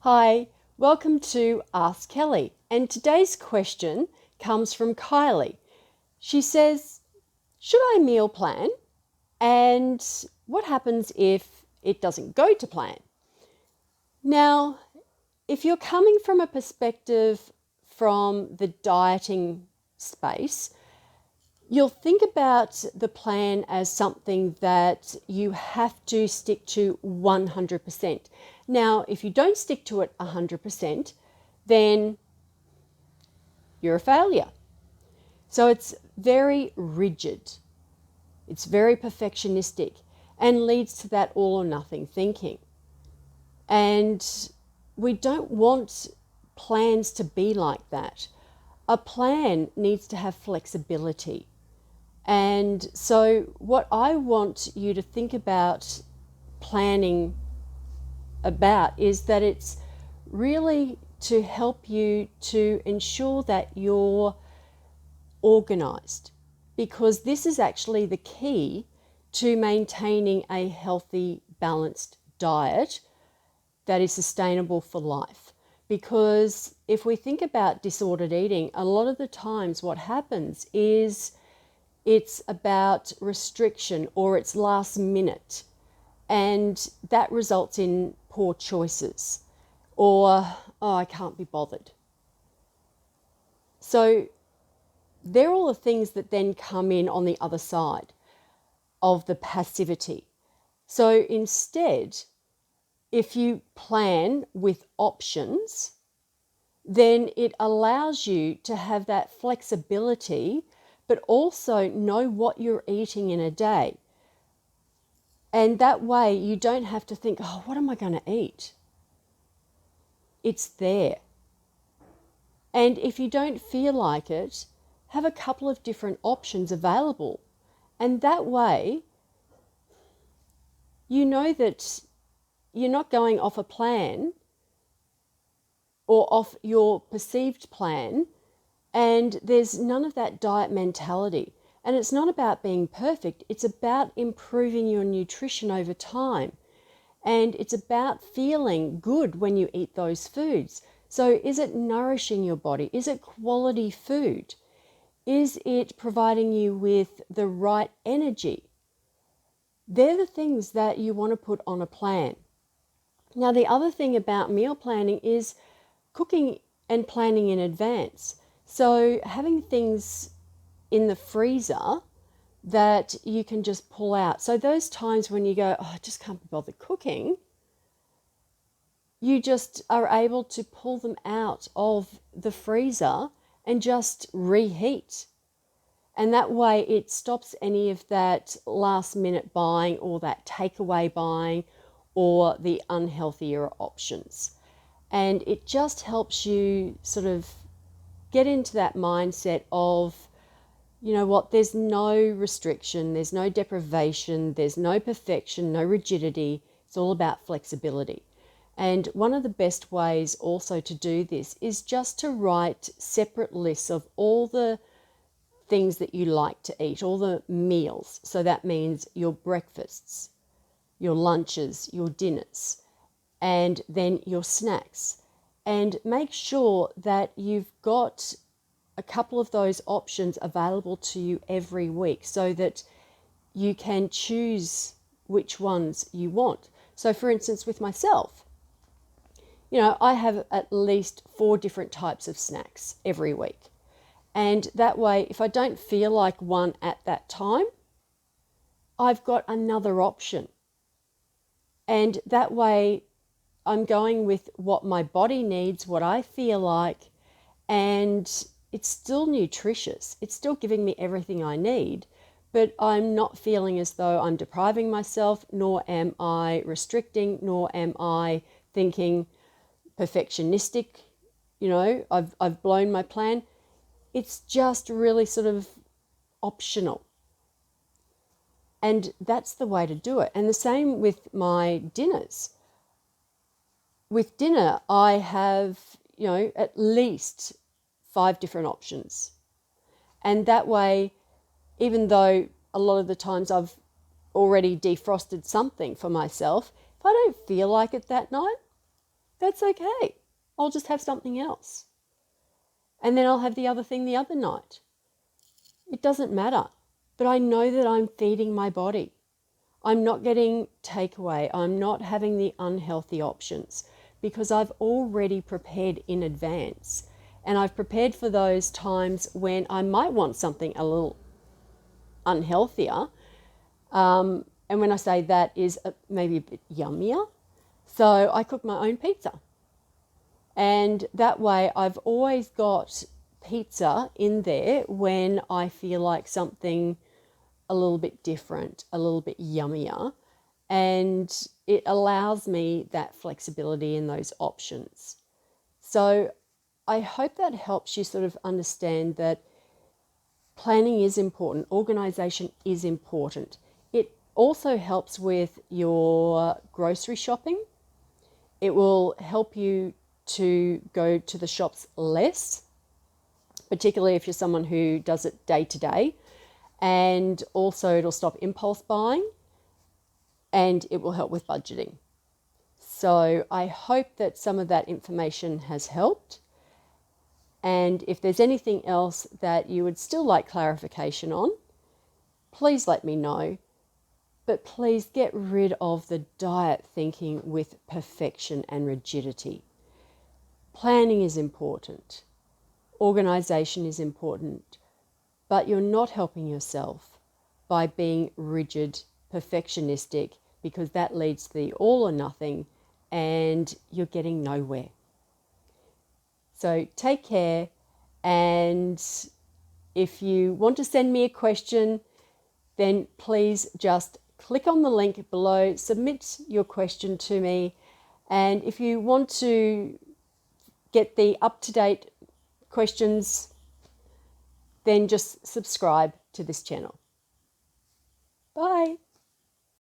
Hi, welcome to Ask Kelly. And today's question comes from Kylie. She says, should I meal plan? And what happens if it doesn't go to plan? Now, if you're coming from a perspective from the dieting space, you'll think about the plan as something that you have to stick to 100%. Now, if you don't stick to it 100%, then you're a failure. So it's very rigid. It's very perfectionistic and leads to that all or nothing thinking. And we don't want plans to be like that. A plan needs to have flexibility. And so what I want you to think about planning about is that it's really to help you to ensure that you're organised, because this is actually the key to maintaining a healthy, balanced diet that is sustainable for life. Because if we think about disordered eating, a lot of the times what happens is it's about restriction or it's last minute, and that results in poor choices or, oh, I can't be bothered. So they're all the things that then come in on the other side of the passivity. So instead, if you plan with options, then it allows you to have that flexibility, but also know what you're eating in a day. And that way you don't have to think, oh, what am I going to eat? It's there. And if you don't feel like it, have a couple of different options available. And that way, you know that you're not going off a plan or off your perceived plan, and there's none of that diet mentality. And it's not about being perfect, it's about improving your nutrition over time. And it's about feeling good when you eat those foods. So is it nourishing your body? Is it quality food? Is it providing you with the right energy? They're the things that you want to put on a plan. Now, the other thing about meal planning is cooking and planning in advance. So having things in the freezer that you can just pull out. So those times when you go, oh, I just can't be bothered cooking, you just are able to pull them out of the freezer and just reheat. And that way it stops any of that last minute buying or that takeaway buying or the unhealthier options. And it just helps you sort of get into that mindset of, you know what, there's no restriction, there's no deprivation, there's no perfection, no rigidity. It's all about flexibility. And one of the best ways also to do this is just to write separate lists of all the things that you like to eat, all the meals. So that means your breakfasts, your lunches, your dinners, and then your snacks. And make sure that you've got a couple of those options available to you every week so that you can choose which ones you want. So for instance, with myself, you know, I have at least 4 different types of snacks every week. And that way, if I don't feel like one at that time, I've got another option. And that way, I'm going with what my body needs, what I feel like, and it's still nutritious. It's still giving me everything I need, but I'm not feeling as though I'm depriving myself, nor am I restricting, nor am I thinking perfectionistic, you know, I've blown my plan. It's just really sort of optional. And that's the way to do it. And the same with my dinners. With dinner, I have, you know, at least 5 different options. And that way, even though a lot of the times I've already defrosted something for myself, if I don't feel like it that night, That's okay. I'll just have something else. And then I'll have the other thing the other night. It doesn't matter. But I know that I'm feeding my body. I'm not getting takeaway. I'm not having the unhealthy options because I've already prepared in advance. And I've prepared for those times when I might want something a little unhealthier. And when I say that is maybe a bit yummier. So I cook my own pizza. And that way I've always got pizza in there when I feel like something a little bit different, a little bit yummier. And it allows me that flexibility in those options. So I hope that helps you sort of understand that planning is important, organisation is important. It also helps with your grocery shopping. It will help you to go to the shops less, particularly if you're someone who does it day to day. And also it'll stop impulse buying and it will help with budgeting. So I hope that some of that information has helped. And if there's anything else that you would still like clarification on, please let me know. But please get rid of the diet thinking with perfection and rigidity. Planning is important. Organisation is important. But you're not helping yourself by being rigid, perfectionistic, because that leads to the all or nothing and you're getting nowhere. So take care, and if you want to send me a question, then please just click on the link below, submit your question to me, and if you want to get the up-to-date questions, then just subscribe to this channel. Bye.